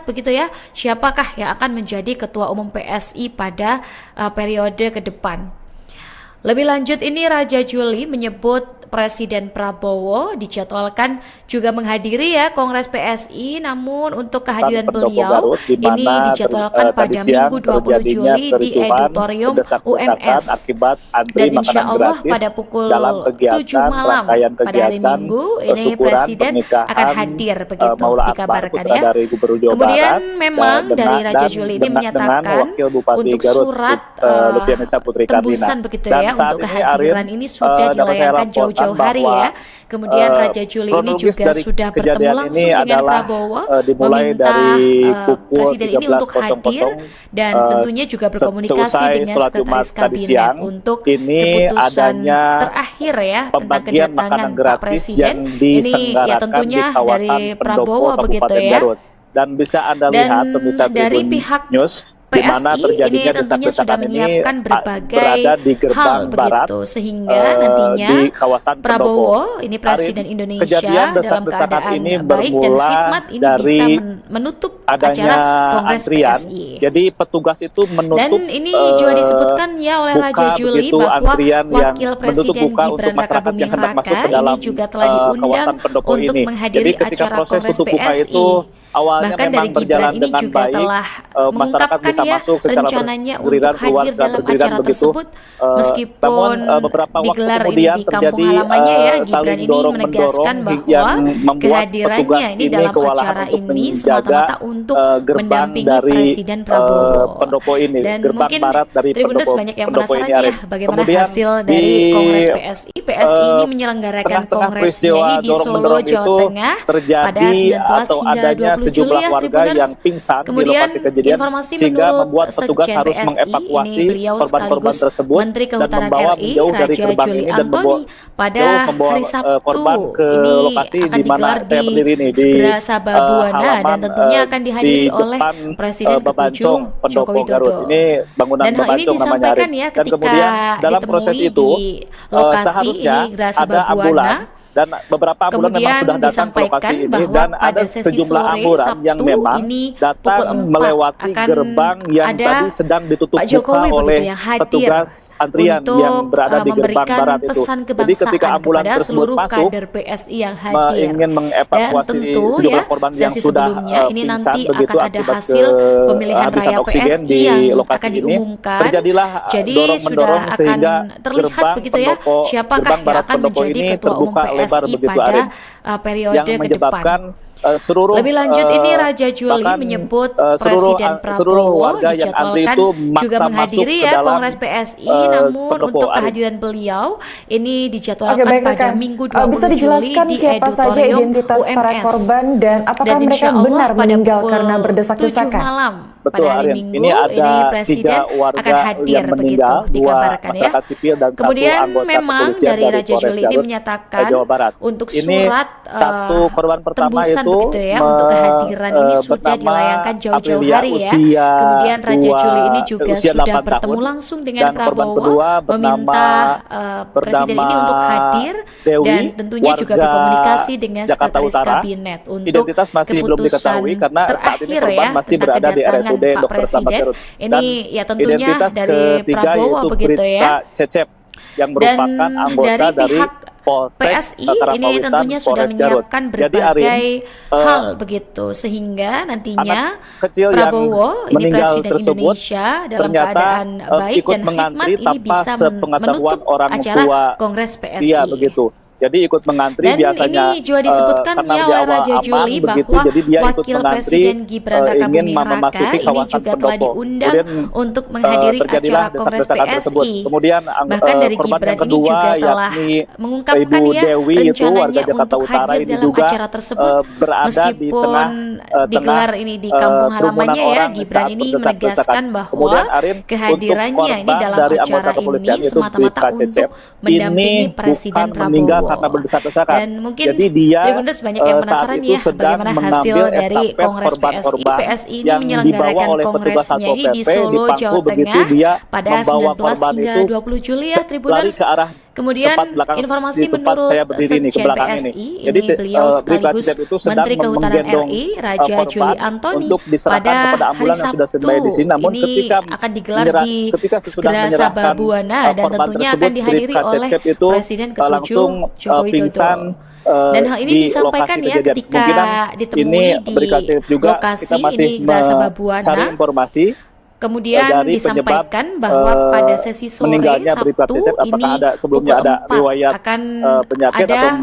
begitu ya, siapakah yang akan menjadi ketua umum PSI pada periode ke depan. Lebih lanjut ini Raja Juli menyebut Presiden Prabowo dijadwalkan juga menghadiri ya Kongres PSI, namun untuk kehadiran beliau ini dijadwalkan pada Minggu 20 Juli di Auditorium UMS dan insya Allah pada pukul 7 malam pada hari Minggu ini Presiden akan hadir begitu dikabarkan ya. Kemudian memang dari Raja Juli ini menyatakan untuk surat tembusan begitu ya untuk kehadiran ini sudah dilayangkan jauh-jauh hari ya. Kemudian Raja Juli ini juga sudah bertemu langsung dengan Prabowo meminta Presiden ini untuk hadir dan tentunya juga berkomunikasi dengan Sekretaris Kabinet untuk keputusan terakhir ya tentang kedatangan Pak Presiden ini ya tentunya dari Prabowo begitu ya. Dan bisa Anda lihat dari pihak PSI ini tentunya sudah menyiapkan berbagai hal begitu sehingga nantinya Prabowo ini Presiden Indonesia dalam keadaan baik dan hikmat ini bisa menutup acara Kongres PSI. Jadi petugas itu menutup dan ini juga disebutkan ya oleh Raja Juli bahwa Wakil Presiden Gibran Rakabuming Raka ini juga telah diundang untuk menghadiri acara Kongres PSI. Bahkan dari Gibran ini juga telah mengungkapkan ya rencananya untuk hadir dalam acara tersebut meskipun digelar ini di kampung halamannya ya. Gibran ini menegaskan bahwa kehadirannya ini dalam acara ini semata-mata untuk mendampingi Presiden Prabowo. Dan mungkin Tribuners banyak yang penasaran ya bagaimana hasil dari Kongres PSI. PSI ini menyelenggarakan kongresnya ini di Solo, Jawa Tengah pada 19 hingga 20 Juli ya Tribuners. Kemudian informasi menurut Sekjen PSI ini beliau sekaligus Menteri Kehutanan RI Raja Juli Antoni pada hari Sabtu ini akan digelar di Segera Sababwana dan tentunya akan dihadiri oleh Presiden ke-7 Joko Widodo. Dan hal ini disampaikan ya ketika ditemui di lokasi ini Segera Sababwana. Dan beberapa bulan memang sudah datang ke lokasi ini dan ada sejumlah ambulan yang memang datang melewati gerbang yang tadi sedang ditutup buka oleh petugas antrian yang berada di gerbang barat itu. Jadi ketika ambulan kepada tersebut seluruh masuk, kader PSI yang hadir ingin mengevakuasi tentu sejumlah ya korban yang sesi sudah sebelumnya ini nanti begitu akan ada akibat hasil pemilihan raya oksigen PSI yang lokasi akan ini. diumumkan. Terjadilah Jadi dorong-mendorong sudah akan sehingga terlihat gerbang begitu ya siapakah gerbang yang barat akan pendopo menjadi ini ketua umum terbuka lebar PSI begitu, pada Arin, periode yang ke depan. menyebabkan seluruh Lebih lanjut ini Raja Juli menyebut Presiden Prabowo dijadwalkan juga menghadiri ya Kongres PSI, namun untuk kehadiran beliau ini dijadwalkan pada Minggu 20 bisa Juli dijelaskan di siapa saja Auditorium identitas para UMS. korban dan apakah Dan mereka insya Allah benar pada meninggal pukul karena 7 berdesak-desakan? malam Betul, pada hari Arin. Minggu Ini ada Presiden 3 warga akan hadir yang meninggal, begitu dikabarkan ya. sipil dan Kemudian anggota memang kepolisian dari Raja Polres Juli ini Garut, menyatakan Jawa Barat. untuk Ini surat satu korban pertama tembusan itu begitu ya untuk kehadiran ini sudah bernama dilayangkan jauh-jauh Aprilia, hari ya. usia Kemudian Raja Juli ini juga usia sudah 8 bertemu tahun. langsung dengan Dan korban Prabowo kedua meminta Presiden ini untuk hadir Dewi, dan tentunya juga warga berkomunikasi dengan Jakarta Sekretaris Utara. Kabinet untuk Identitas masih belum keputusan diketahui karena saat ini terakhir korban ya masih tentang berada di kedatangan RSUD Pak Dr. Slamet Presiden. Garut. Ini ya tentunya identitas dari ketiga Prabowo yaitu begitu Bribka ya. Cecep yang Dan merupakan anggota dari pihak Polsek PSI ini Karapawitan, tentunya sudah Polres Garut. menyiapkan Jadi, berbagai Arin, hal begitu sehingga nantinya anak kecil yang Prabowo ini meninggal Presiden tersebut Indonesia dalam ternyata, keadaan baik ikut dan hikmat mengantri ini tanpa bisa sepengetahuan menutup orang acara tua Kongres PSI. Iya begitu. Jadi ikut mengantri Dan biasanya ini juga disebutkan karena ya di oleh awal Raja aman Juli begitu, bahwa jadi dia ikut Wakil mengantri, Presiden Gibran ingin Rakabuming Raka memasuki ini kawasan juga telah pendopo. diundang Kemudian, untuk menghadiri acara terjadilah Kongres desak-desakan tersebut. PSI. Kemudian Bahkan dari korban Gibran yang ini kedua, juga telah yakni mengungkapkan Ibu ya Dewi itu rencananya warga Jakarta untuk Utara hadir ini dalam juga acara tersebut berada di meskipun digelar ini di kampung halamannya ya. Gibran ini menegaskan bahwa kehadirannya ini dalam acara ini semata-mata untuk mendampingi Presiden Prabowo. Dan mungkin Tribuners banyak yang penasaran ya bagaimana hasil dari Kongres PSI. PSI ini menyelenggarakan kongresnya ini di Solo, Jawa Tengah pada 19 hingga 20 Juli ya Tribuners. Kemudian informasi menurut Sekjen PSI, ini beliau sekaligus Menteri Kehutanan RI, Raja Juli Antoni, pada hari Sabtu ini akan digelar di Segera Sababwana dan tentunya akan dihadiri oleh Presiden ke-7 Joko Widodo. Dan hal ini disampaikan ya ketika ditemui di lokasi ini Segera Sababwana. Kemudian disampaikan bahwa pada sesi sore Sabtu ini pukul 4 akan ada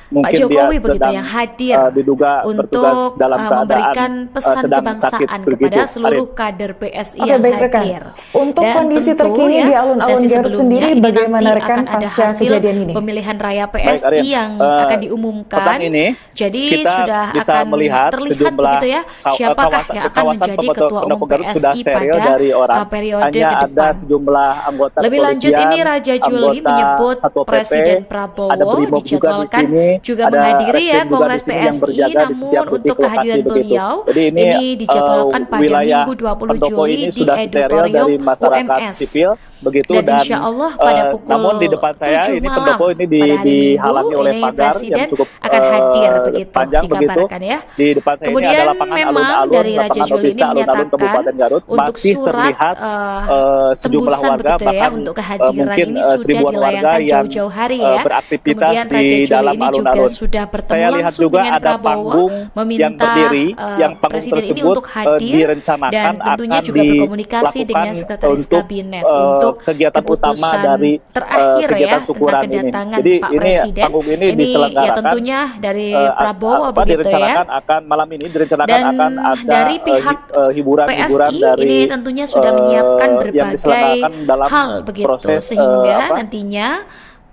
Pak Jokowi begitu yang hadir untuk memberikan pesan kebangsaan kepada seluruh kader PSI yang hadir. Untuk kondisi terkini di alun-alun Garut sendiri, bagaimana rekan pasca kejadian ini? Pemilihan raya PSI yang akan diumumkan, jadi sudah akan terlihat begitu ya siapakah yang akan menjadi ketua umum PSI pada periode ke depan. Lebih lanjut ini Raja Juli menyebut Presiden Prabowo dijadwalkan juga menghadiri ya Kongres PSI, namun untuk kehadiran beliau ini dijadwalkan pada Minggu 20 Juli di Auditorium UMS. Dan insya Allah pada pukul 7 malam pada hari Minggu ini Presiden akan hadir begitu dikabarkan ya. Kemudian memang dari Raja Juli ini menyatakan untuk surat tembusan begitu ya untuk kehadiran ini sudah dilayangkan jauh-jauh hari ya. Kemudian Raja Juli ini juga sudah bertemu langsung dengan Prabowo meminta Presiden ini untuk hadir dan tentunya juga berkomunikasi dengan Sekretaris Kabinet untuk kegiatan utama dari terakhir ya tentang kedatangan Pak Presiden ini ya tentunya dari Prabowo begitu ya. Malam ini direncanakan dan akan ada dari pihak hiburan-hiburan PSI dari ini tentunya sudah menyiapkan berbagai hal begitu sehingga nantinya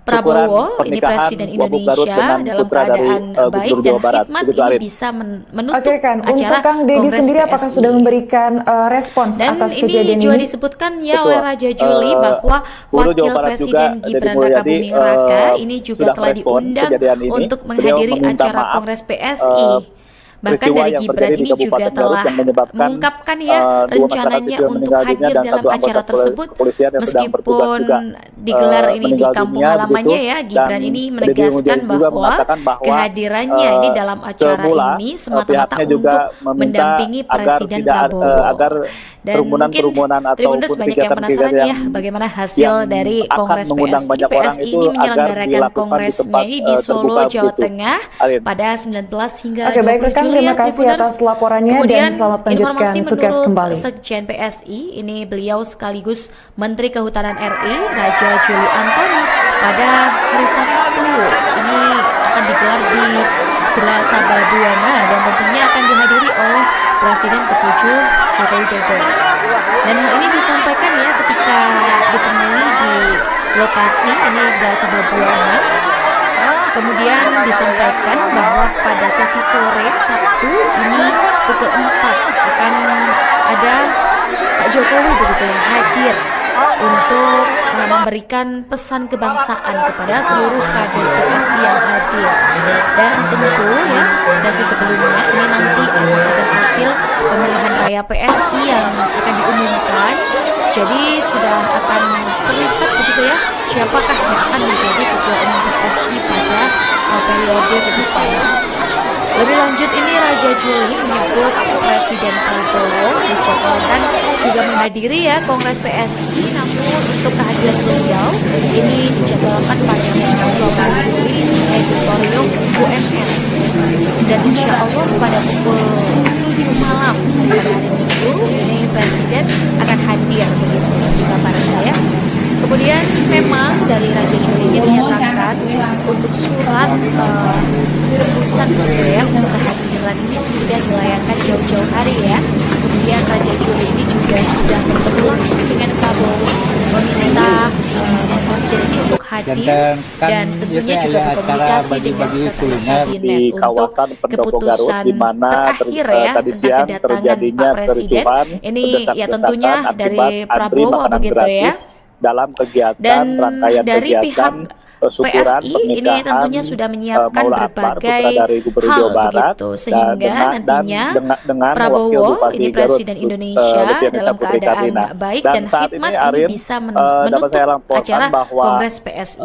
Prabowo ini Presiden Indonesia dalam keadaan baik dan hikmat ini bisa menutup acara Kongres sendiri apakah sudah memberikan respons dan atas ini kejadian juga ini? disebutkan ya oleh Raja Juli bahwa Wakil Presiden Gibran Rakabuming Raka ini juga telah diundang untuk menghadiri acara Kongres PSI. Bahkan dari Gibran ini juga telah mengungkapkan ya rencananya untuk hadir dalam acara tersebut meskipun digelar ini di kampung halamannya ya. Gibran ini menegaskan bahwa kehadirannya ini dalam acara ini semata-mata untuk mendampingi Presiden Prabowo. Dan mungkin Tribuners banyak yang penasaran ya bagaimana hasil dari Kongres PSI. PSI ini menyelenggarakan kongresnya ini di Solo, Jawa Tengah pada 19 hingga 20 Juli. Terima kasih atas laporannya. Kemudian dan selamat melanjutkan tugas kembali. Sekjen PSI ini beliau sekaligus Menteri Kehutanan RI Raja Juli Antoni pada hari Sabtu ini akan digelar di Segera Sababwana dan tentunya akan dihadiri oleh Presiden ke-7 Joko Widodo. Dan hal ini disampaikan ya ketika ditemui di lokasi ini Segera Sababwana. Kemudian disampaikan bahwa pada sesi sore Sabtu ini pukul 4 akan ada Pak Jokowi begitu yang hadir untuk memberikan pesan kebangsaan kepada seluruh kader PSI yang hadir. Dan tentu ya sesi sebelumnya ini nanti akan ada hasil pemilihan raya PSI yang akan diumumkan. Jadi sudah akan terlihat begitu ya siapakah yang akan menjadi ketua umum PSI pada periode ke depan. Lebih lanjut ini Raja Juli menyebut Presiden Prabowo dijadwalkan juga menghadiri ya Kongres PSI, namun untuk kehadiran beliau ini dijadwalkan pada Minggu 20 Juli di Auditorium UMS. Dan insya Allah pada pukul 7 malam pada hari Minggu ini Presiden akan hadir begitu dikabarkan ya. Kemudian memang dari Raja Juli ini menyatakan untuk surat tembusan ya untuk kehadiran ini sudah dilayangkan jauh-jauh hari ya. Kemudian Raja Juli ini juga sudah bertemu langsung dengan Prabowo meminta Presiden ini untuk hadir dan tentunya juga berkomunikasi dengan Sekretaris Kabinet untuk keputusan terakhir ya tentang kedatangan Pak Presiden. Ini ya tentunya dari Prabowo begitu ya. Dalam kegiatan dan rangkaian dari kegiatan pihak PSI ini tentunya sudah menyiapkan berbagai hal begitu sehingga nantinya Prabowo ini Presiden Indonesia dalam keadaan baik dan hikmat ini bisa menutup acara Kongres PSI.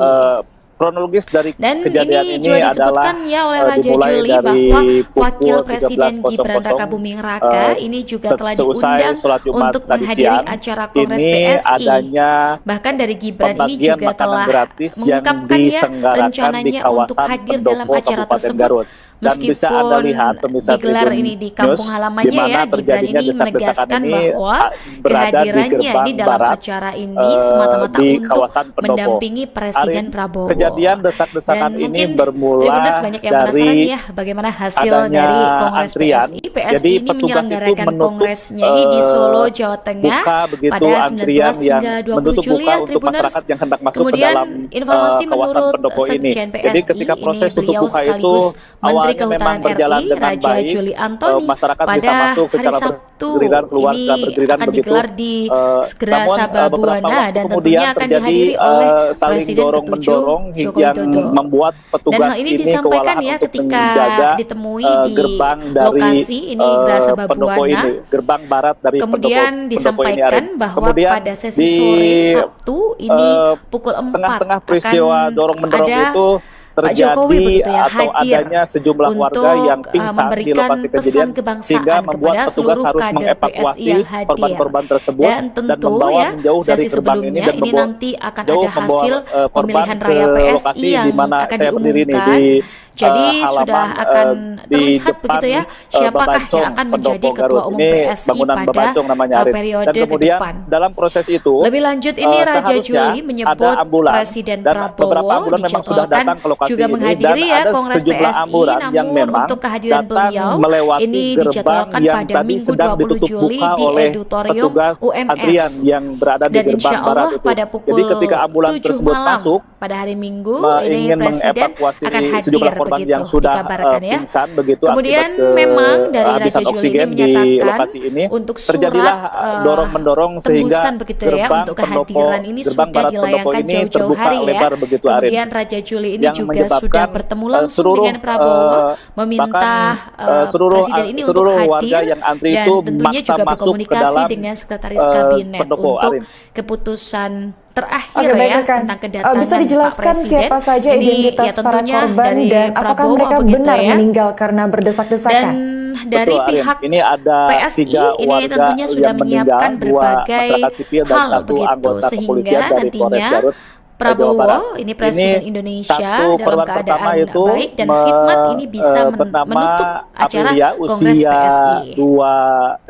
kronologis dari Dan kejadian ini juga adalah disebutkan ya oleh Raja dimulai Juli dari bahwa pukul Wakil Presiden 13.00 Gibran Rakabuming Raka ini juga telah seusai diundang sholat Jumat untuk tadi menghadiri siang. acara Kongres Ini PSI. adanya Bahkan dari Gibran ini pembagian juga makanan telah gratis yang mengungkapkan ya diselenggarakan di rencananya untuk kawasan hadir dalam pendopo acara Kabupaten tersebut. Garut. Dan bisa Anda Meskipun lihat pemirsa digelar Tribun ini di kampung News, halamannya di mana ya, Gibran terjadinya ini desak-desakan menegaskan ini bahwa berada di kehadirannya gerbang ini dalam barat acara ini semata-mata di untuk kawasan pendopo. mendampingi Presiden Arin, Prabowo. kejadian Dan desak-desakan ini mungkin bermula Tribuners banyak yang penasaran dari ya bagaimana hasil adanya dari Kongres antrian. PSI. PSI Jadi ini petugas itu menyelenggarakan menutup kongresnya ini di Solo, Jawa Tengah buka begitu pada antrian 19 yang hingga 20 menutup Juli buka ya, untuk Tribuners. masyarakat yang hendak masuk ke Kemudian dalam informasi kawasan menurut pendopo ini. Sekjen Jadi PSI, ketika ini proses tutup beliau buka itu sekaligus Menteri awalnya memang Kehutanan berjalan RI, dengan Raja baik, Juli Antoni, masyarakat bisa pada masuk hari secara Sabtu bergiliran, keluar secara ini bergiliran akan begitu. digelar di Segera Namun beberapa Sababuana waktu dan kemudian tentunya akan terjadi dihadiri oleh saling Presiden dorong-mendorong ke-7 Joko yang Widodo. membuat Dan petugas hal ini ini disampaikan kewalahan ya untuk ketika menjaga ditemui di gerbang dari lokasi ini Segera pendopo Sababuana. ini, gerbang barat dari Kemudian pendopo ini, disampaikan Arin. bahwa Kemudian pada sesi di sore Sabtu ini pukul 4 tengah-tengah akan peristiwa dorong-mendorong ada itu Pak terjadi Jokowi begitu ya atau hadir adanya sejumlah warga untuk yang pingsan di memberikan lokasi pesan kejadian sehingga kebangsaan membuat kepada petugas seluruh harus kader PSI mengevakuasi yang hadir. korban-korban tersebut Dan tentu membawa ya menjauh dari sesi gerbang sebelumnya dan ini membawa nanti akan jauh ada membawa hasil korban pemilihan ke raya lokasi PSI yang di mana akan saya berdiri nih, diumumkan. di Jadi halaman sudah akan di terlihat depan begitu ya siapakah Babancong, yang akan menjadi Pendopo ketua Garut. umum Ini PSI bangunan pada Babancong namanya, Arin. periode Dan ke kemudian depan. dalam proses itu Lebih lanjut ini Raja seharusnya Juli ada menyebut ambulan, Presiden dan beberapa Prabowo ambulan memang sudah dijadwalkan datang ke lokasi juga ini, menghadiri dan ya ada Kongres sejumlah PSI, ambulan yang namun memang untuk kehadiran datang beliau melewati ini gerbang dijadwalkan yang pada tadi Minggu sedang 20 ditutup Juli buka di oleh Auditorium petugas antrian UMS. yang berada di Dan gerbang insya barat Allah itu. pada pukul Jadi ketika ambulan 7 tersebut malam masuk, pada hari Minggu ini ingin Presiden mengevakuasi akan hadir sejumlah korban begitu yang sudah dikabarkan ya. pingsan begitu Kemudian akibat memang dari Raja kehabisan Juli ini oksigen di menyatakan lokasi ini, untuk terjadilah surat dorong-mendorong sehingga tembusan begitu ya gerbang untuk pendopo, kehadiran ini gerbang sudah barat pendopo dilayangkan ini jauh-jauh terbuka hari ya. lebar begitu, Arin. Kemudian Raja Juli ini Yang juga menyebabkan sudah bertemu langsung seluruh dengan Prabowo meminta Presiden ini untuk warga hadir yang antri dan itu tentunya maksa juga masuk ke berkomunikasi dalam dengan Sekretaris Kabinet pendopo, untuk Arin. keputusan terakhir Oke, baik, ya rekan. tentang kedatangan Bisa Pak dijelaskan Presiden. siapa saja Ini identitas ya para tentunya korban dari dan apakah Prabowo mereka begitu benar ya. meninggal karena berdesak-desakan? Dan dari Betul, Arin. pihak Ini ada PSI 3 ini warga tentunya sudah yang menyiapkan meninggal, 2 berbagai masyarakat sipil dan hal 1 begitu anggota sehingga kepolisian dari Polres nantinya Garut, Jawa Prabowo Barat. ini Presiden Indonesia satu dalam korban pertama keadaan itu baik dan hikmat ini bisa bernama menutup acara Aprilia, Kongres PSI.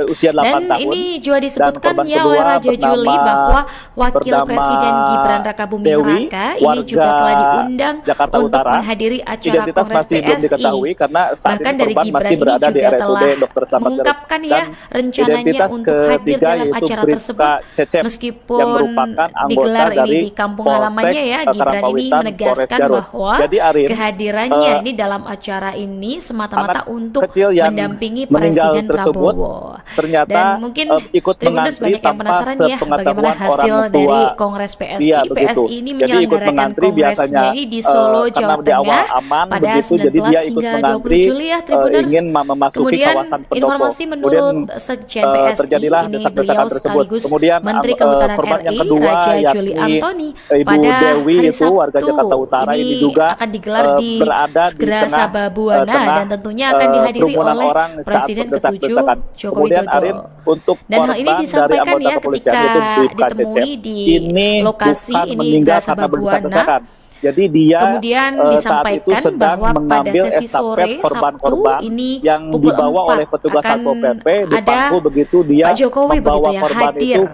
usia 8 Dan tahun. ini juga disebutkan korban ya kedua oleh Raja bernama Juli bahwa Wakil bernama Presiden Gibran Rakabuming Dewi, Raka ini warga juga telah diundang Jakarta untuk Utara. menghadiri acara Identitas Kongres masih belum PSI. diketahui karena saat Bahkan ini dari korban Gibran masih ini berada di juga RSUD telah Dr. Slamet mengungkapkan Garut. ya Dan rencananya identitas untuk hadir ketiga dalam yaitu acara Bribka tersebut Cecep yang meskipun merupakan anggota digelar ini dari di kampung Polsek halamannya ya. Gibran ini Karangpawitan, Polres menegaskan Garut. bahwa Jadi, Arin, kehadirannya ini dalam acara ini semata-mata anak untuk kecil yang mendampingi meninggal Presiden tersebut Prabowo. ternyata Dan mungkin ikut Tribuners mengantri banyak yang tanpa penasaran ya bagaimana sepengetahuan hasil orang tua dari Kongres PSI. dia begitu. PSI ini Jadi ikut menyelenggarakan mengantri kongresnya biasanya ini di Solo, karena Jawa di awal Tengah aman pada begitu, 19 jadi dia ikut hingga mengantri 20 Juli ya Tribuners. ingin memasuki Kemudian kawasan pendopo. informasi menurut Kemudian Sekjen PSI terjadilah ini desak-desakan beliau tersebut. sekaligus Kemudian Menteri Kehutanan korban yang RI kedua Raja yakni Juli Antoni Ibu pada Dewi hari itu warga Jakarta Sabtu Utara ini ini juga akan digelar di berada di Segera tengah Sababuana dan tentunya akan dihadiri kerumunan oleh orang saat Presiden berdesak-desakan. ke-7 Joko Kemudian Widodo. Arin, untuk Dan hal ini korban dari disampaikan anggota ya kepolisian ketika yaitu Bribka ditemui Cecep, di ini lokasi bukan ini meninggal Segera karena Sababuana. berdesak-desakan. Jadi dia Kemudian saat itu disampaikan sedang bahwa pada mengambil sesi estafet sore Sabtu korban-korban ini yang pukul dibawa 4 oleh petugas akan Satpol PP di ada Pangku, begitu dia Pak Jokowi membawa begitu ya korban hadir itu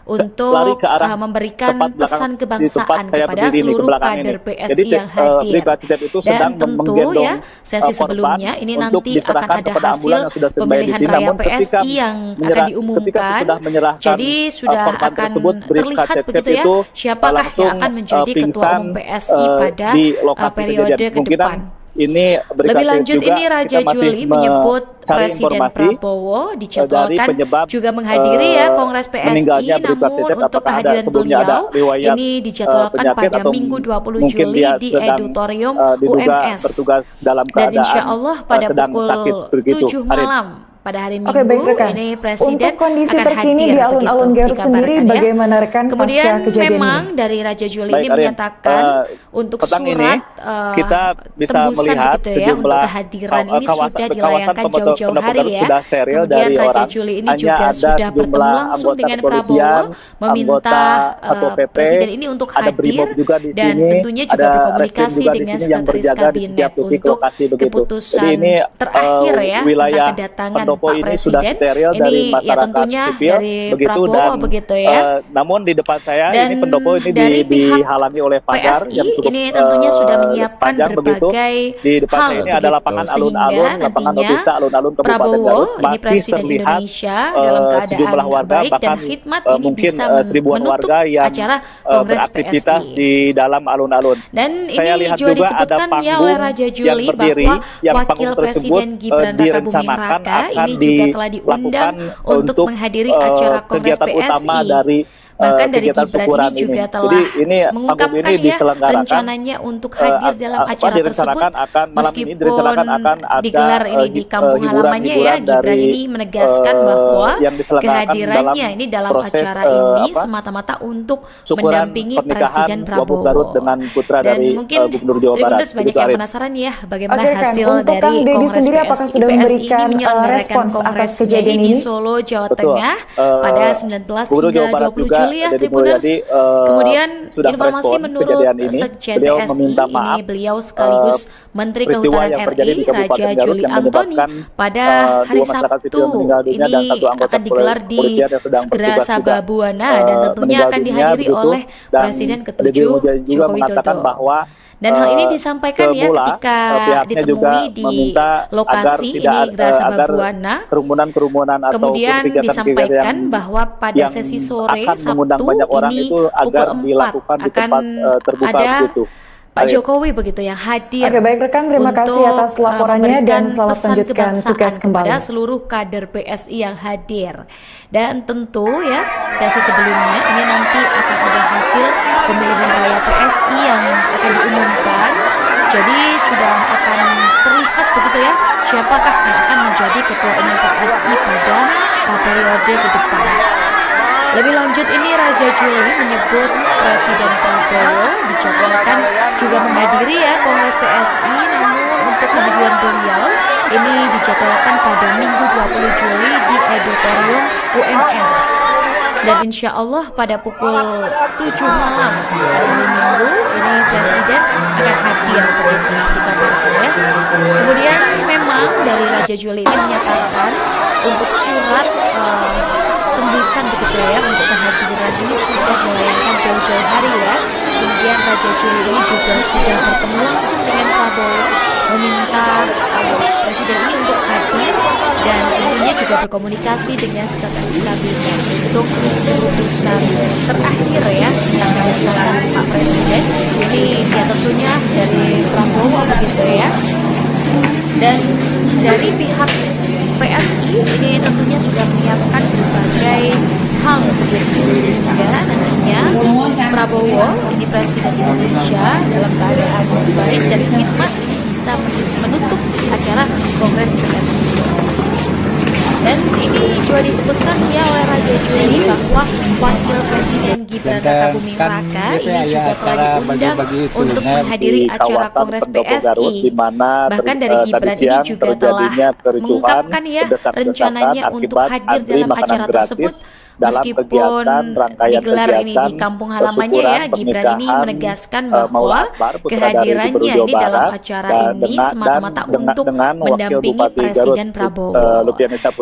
untuk lari ke arah memberikan tepat belakang, pesan di tempat kebangsaan saya kepada berdiri nih, ke seluruh belakang kader ini. PSI Jadi yang hadir. Bribka Cecep itu Dan sedang tentu menggendong ya sesi korban sebelumnya ini untuk nanti akan diserahkan ada kepada hasil ambulan yang sudah standby di pemilihan sini. raya Namun ketika PSI yang akan ketika diumumkan. sudah menyerahkan Jadi sudah korban akan tersebut, Bribka terlihat Cecep begitu ya itu siapakah yang langsung akan menjadi ketua pingsan umum PSI pada di lokasi periode kejadian. ke Kemungkinan depan. ini Lebih lanjut juga ini Raja kita masih Juli menyebut mencari Presiden informasi Prabowo dari dijadwalkan penyebab juga menghadiri ya Kongres PSI, meninggalnya Bribka namun Cecep. untuk Apakah kehadiran sebelumnya ada beliau riwayat ini dijadwalkan penyakit pada atau Minggu 20 mungkin Juli dia di sedang Auditorium diduga UMS. bertugas dalam Dan insya keadaan Allah pada sedang pukul sakit begitu. 7 Arin. malam pada hari Minggu. Oke, baik rekan. Ini Presiden untuk kondisi akan terkini hadir di alun-alun begitu, Garut sendiri dikabarkan, bagaimana rekan Kemudian pasca kejadian memang ini? dari Raja Juli Baik, ini Arin. menyatakan untuk Petang ini surat kita bisa tembusan melihat begitu ya, untuk sejumlah kehadiran ini kawasan sudah dilayangkan pembentuk jauh-jauh pendukung hari Garut ya. sudah steril Kemudian dari Raja orang. Juli ini Hanya juga ada sudah bertemu sejumlah langsung anggota dengan kepolisian, Prabowo, meminta Satpol PP, Presiden ini untuk ada hadir Brimob juga di dan sini, tentunya juga ada berkomunikasi Reskrim juga di dengan sini yang Sekretaris berjaga di Kabinet setiap titik untuk lokasi begitu. keputusan Jadi ini terakhir ya wilayah tentang kedatangan pendopo Pak ini sudah Presiden. steril dari Ini ya masyarakat tentunya sipil dari begitu, Prabowo dan begitu ya. namun di depan saya Dan ini pendopo ini dari pihak dihalangi oleh pagar PSI yang cukup ini tentunya sudah menyiapkan panjang begitu. berbagai Di depan hal saya ini ada begitu, lapangan sehingga alun-alun, lapangan nantinya Otista alun-alun Kabupaten Prabowo, Garut, ini masih Presiden terlihat Indonesia dalam keadaan sejumlah warga, baik dan bahkan khidmat ini mungkin bisa seribuan menutup warga yang acara Kongres beraktivitas PSI. di dalam alun-alun. Dan Saya ini lihat juga juga ada disebutkan ya panggung oleh Raja yang Juli berdiri, bahwa yang Wakil panggung tersebut Presiden Gibran Rakabuming direncanakan Raka akan ini juga telah diundang dilakukan untuk menghadiri acara Kongres kegiatan utama PSI. dari Bahkan dari kegiatan Gibran syukuran ini juga telah Jadi ini panggung mengungkapkan ini ya diselenggarakan rencananya untuk hadir dalam acara tersebut, direncanakan akan malam ini meskipun direncanakan akan ada digelar ini di kampung halamannya ya. Gibran ini menegaskan bahwa yang diselenggarakan kehadirannya ini dalam proses, acara ini semata-mata untuk syukuran mendampingi pernikahan Presiden Wagub Prabowo. Garut dengan putra Dan dari mungkin Gubernur Jawa Barat. Tribuners banyak Begitu, yang Arif. penasaran ya bagaimana Oke, Kang. hasil Untuk dari Kang Deddy Kongres sendiri, apakah sudah PSI memberikan ini menyelenggarakan respons atas kongresnya kejadian di ini? Solo, Jawa Betul. Tengah pada 19 Gubernur hingga Jawa Barat 20 juga, Juli ya Deddy Tribuners. Mulyadi, Kemudian sudah informasi merespon menurut kejadian ini. Sekjen Beliau PSI meminta ini maaf beliau sekaligus Menteri peristiwa Kehutanan yang terjadi RI di Kabupaten Raja Garut Juli yang Antoni menyebabkan pada hari dua masyarakat sipil Sabtu meninggal dunia dan ini satu anggota akan digelar di kepolisian yang sedang Segera bertugas juga, Sababuana dan tentunya meninggal akan dunia dihadiri begitu. oleh Dan Presiden Deddy ke-7 Mulyadi juga Joko mengatakan Widodo. bahwa Dan hal ini disampaikan ya semula, ketika pihaknya juga ditemui di meminta lokasi agar ini tidak, Segera agar Sababuana. kerumunan atau Kemudian kegiatan-kegiatan disampaikan yang bahwa pada sesi sore akan mengundang Sabtu banyak orang ini itu agar pukul 4 dilakukan di akan tempat terbuka ada begitu. Pak Jokowi begitu yang hadir. Oke, baik rekan, terima kasih atas laporannya dan selamat pesan melanjutkan kebangsaan tugas kembali. kepada seluruh kader PSI yang hadir. Dan tentu ya sesi sebelumnya ini nanti akan ada hasil pemilihan raya PSI yang akan diumumkan. Jadi sudah akan terlihat begitu ya siapakah yang akan menjadi ketua umum PSI pada periode ke depan. Lebih lanjut ini Raja Juli menyebut Presiden Prabowo dijadwalkan juga menghadiri ya Kongres PSI, namun untuk kehadiran beliau ini dijadwalkan pada Minggu 20 Juli di Auditorium UMS. Dan insya Allah pada pukul 7 malam pada hari Minggu ini Presiden akan hadir begitu dikabarkan ya. Kemudian memang dari Raja Juli ini menyatakan untuk surat tembusan begitu ya untuk kehadiran ini sudah dilayangkan jauh-jauh hari ya. Kemudian Raja Juli ini juga sudah bertemu langsung dengan Prabowo meminta Presiden ini untuk hadir dan tentunya juga berkomunikasi dengan Sekretaris Kabinet untuk keputusan terakhir ya tentang kedatangan Pak Presiden. Ini ya tentunya dari Prabowo begitu ya. Dan dari pihak PSI ini tentunya sudah menyiapkan berbagai hal begitu sehingga nantinya Prabowo ini Presiden Indonesia dalam keadaan baik dan khidmat ini bisa menutup acara Kongres PSI. Dan ini juga disebutkan ya oleh Raja Juli bahwa Wakil Presiden Gibran Rakabuming Raka ini juga telah diundang untuk menghadiri acara Kongres PSI. Bahkan dari Gibran ini juga telah mengungkapkan ya rencananya untuk hadir dalam acara tersebut. Meskipun digelar ini di kampung halamannya ya, Gibran ini menegaskan bahwa kehadirannya ini dalam acara ini semata-mata untuk mendampingi Presiden Prabowo.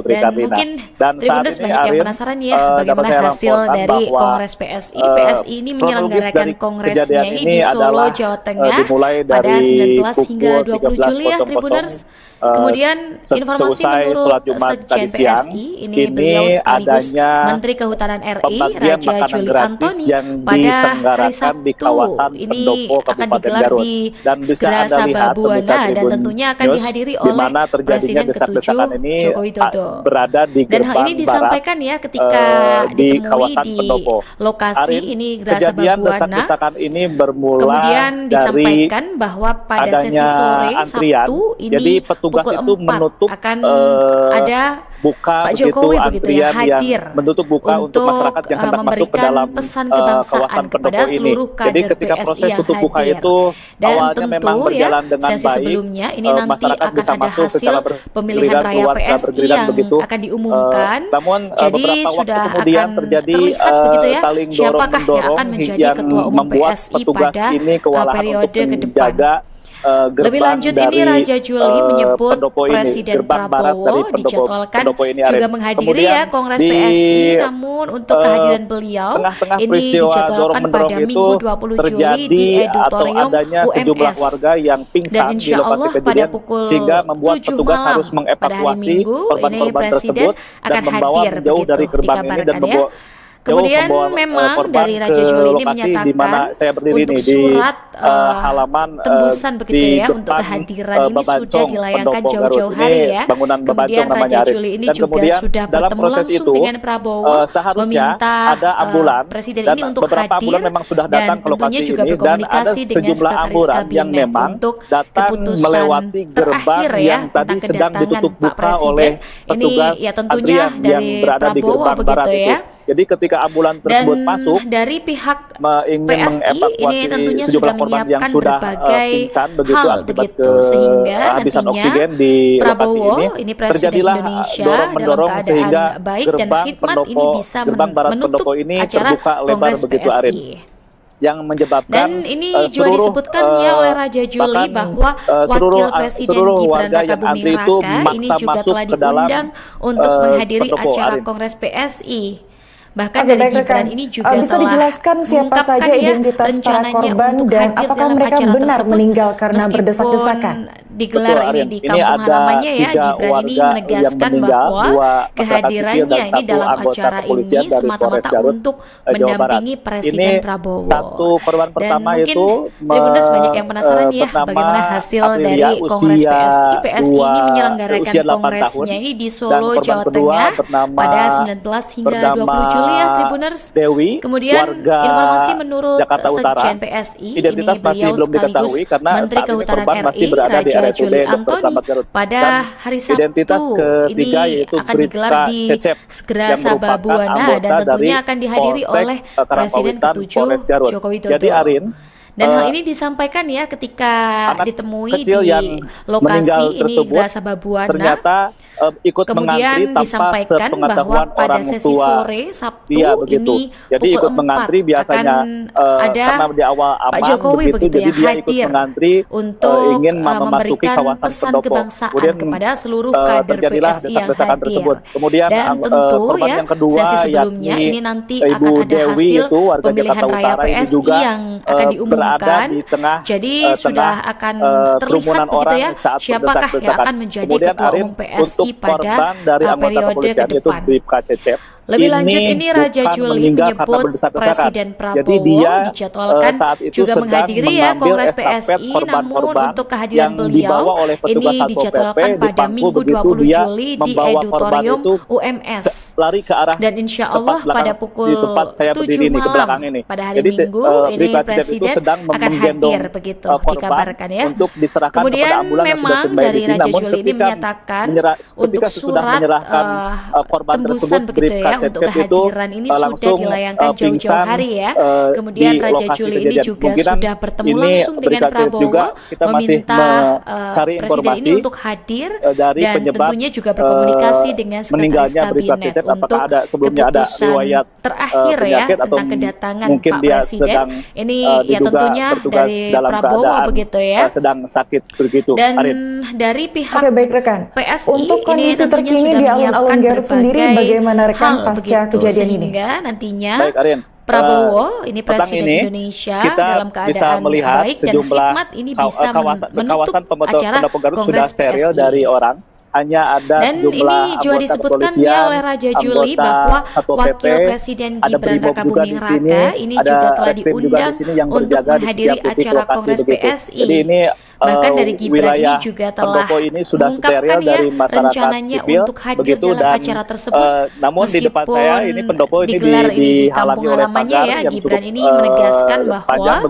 Dan mungkin Tribuners banyak yang penasaran ya bagaimana hasil dari Kongres PSI. PSI ini menyelenggarakan kongresnya ini di Solo, Jawa Tengah pada 19 hingga 20 Juli ya Tribuners. Kemudian informasi menurut Sekjen PSI ini beliau sekaligus Menteri Kehutanan RI Raja Juli Antoni pada hari Sabtu ini akan digelar di Segera Sababuana dan tentunya akan dihadiri oleh Presiden ke-7 Joko Widodo. Dan hal ini disampaikan ya ketika ditemui di lokasi ini Segera Sababuana. Kemudian disampaikan bahwa pada sesi sore Sabtu ini pukul 4 akan ada buka Pak Jokowi antrian hadir yang menutup buka untuk masyarakat yang hendak masuk ke dalam pesan kebangsaan kepada seluruh kader Jadi ketika PSI proses yang tutup buka hadir. itu Dan awalnya tentu memang berjalan dengan sesi baik, sebelumnya ini nanti masyarakat akan bisa ada masuk hasil secara pemilihan raya keluar secara PSI bergiliran yang begitu. akan diumumkan. Namun Jadi beberapa waktu sudah kemudian akan terjadi terlihat begitu ya, saling siapakah yang dorong-mendorong akan menjadi yang ketua umum membuat PSI petugas pada ini kewalahan periode untuk ke depan. menjaga Lebih lanjut ini Raja Juli menyebut Presiden Prabowo dijadwalkan juga menghadiri ya Kongres PSI, namun untuk kehadiran beliau ini dijadwalkan pada Minggu 20 Juli di Auditorium UMS dan insya Allah pada pukul 7 malam pada hari Minggu ini Presiden akan hadir begitu dikabarkan ya. Kemudian memang dari Raja Juli ini menyatakan untuk surat tembusan begitu ya untuk kehadiran ini sudah dilayangkan jauh-jauh hari ya. Kemudian Raja Juli ini juga sudah bertemu langsung dengan Prabowo meminta Presiden ini untuk hadir dan tentunya juga berkomunikasi dengan Sekretaris Kabinet untuk keputusan terakhir ya tentang kedatangan Pak Presiden. Ini ya tentunya dari Prabowo begitu ya. Jadi ketika ambulan tersebut masuk dari pihak ingin PSI ini tentunya sudah menyiapkan berbagai begitu, hal begitu sehingga nantinya di Prabowo ini Presiden Indonesia dalam keadaan baik dan hikmat ini bisa menutup acara Kongres PSI. Yang menyebabkan dan ini juga disebutkan ya oleh Raja Juli bahwa Wakil Presiden Gibran Rakabuming Raka ini juga telah diundang untuk menghadiri acara Kongres PSI. Bahkan dari Gibran ini juga telah dijelaskan siapa saja identitas para korban dan apakah mereka benar meninggal karena berdesak-desakan. Digelar ini di kampung halamannya ya, Gibran ini menegaskan bahwa kehadirannya ini dalam acara ini semata-mata untuk mendampingi Presiden Prabowo. Dan mungkin Tribuners banyak yang penasaran ya bagaimana hasil dari Kongres PSI. PSI ini menyelenggarakan kongresnya ini di Solo, Jawa Tengah pada 19 hingga 20 Juli ya Tribuners. Kemudian informasi menurut Sekjen PSI ini beliau sekaligus Menteri Kehutanan RI Raja Juli Antoni pada hari Sabtu ini akan digelar di Segera Sababuana dan tentunya akan dihadiri oleh Presiden ke-7 Joko Widodo. Dan hal ini disampaikan ya ketika ditemui di lokasi ini Segera Sababuana. Kemudian disampaikan bahwa pada sesi sore Sabtu ini pukul 4 akan ada Pak Jokowi begitu ya hadir untuk memberikan pesan kebangsaan kepada seluruh kader PSI yang hadir. Dan tentu ya sesi sebelumnya ini nanti akan ada hasil pemilihan raya PSI yang akan diumumkan. Jadi sudah akan terlihat begitu ya siapakah yang akan menjadi ketua umum PSI pada periode ke depan. Lebih lanjut ini Raja Juli menyebut Presiden Prabowo dijadwalkan juga menghadiri ya Kongres PSI, namun untuk kehadiran beliau ini dijadwalkan pada Minggu 20 Juli di Auditorium UMS. Dan insya Allah pada pukul 7 malam pada hari Minggu ini Presiden akan hadir begitu dikabarkan ya. Kemudian memang dari Raja Juli ini menyatakan untuk surat tembusan begitu ya untuk kehadiran ini sudah dilayangkan jauh-jauh hari ya. Kemudian Raja Juli ini juga sudah bertemu langsung dengan Prabowo meminta Presiden ini untuk hadir dan tentunya juga berkomunikasi dengan Sekretaris Kabinet untuk keputusan terakhir ya tentang kedatangan Pak Presiden. Ini ya tentunya dari Prabowo begitu ya. Dan dari pihak PSI ini tentunya sudah menyiapkan berbagai hal begitu sehingga nantinya Prabowo ini Presiden Indonesia dalam keadaan baik dan hikmat ini bisa menutup acara Kongres PSI. Dan ini juga disebutkan ya oleh Raja Juli bahwa Wakil Presiden Gibran Rakabuming Raka ini juga telah diundang untuk menghadiri acara Kongres PSI. Bahkan dari Gibran ini juga telah mengungkapkan ya rencananya untuk hadir dalam acara tersebut meskipun digelar ini di kampung halamannya ya. Gibran ini menegaskan bahwa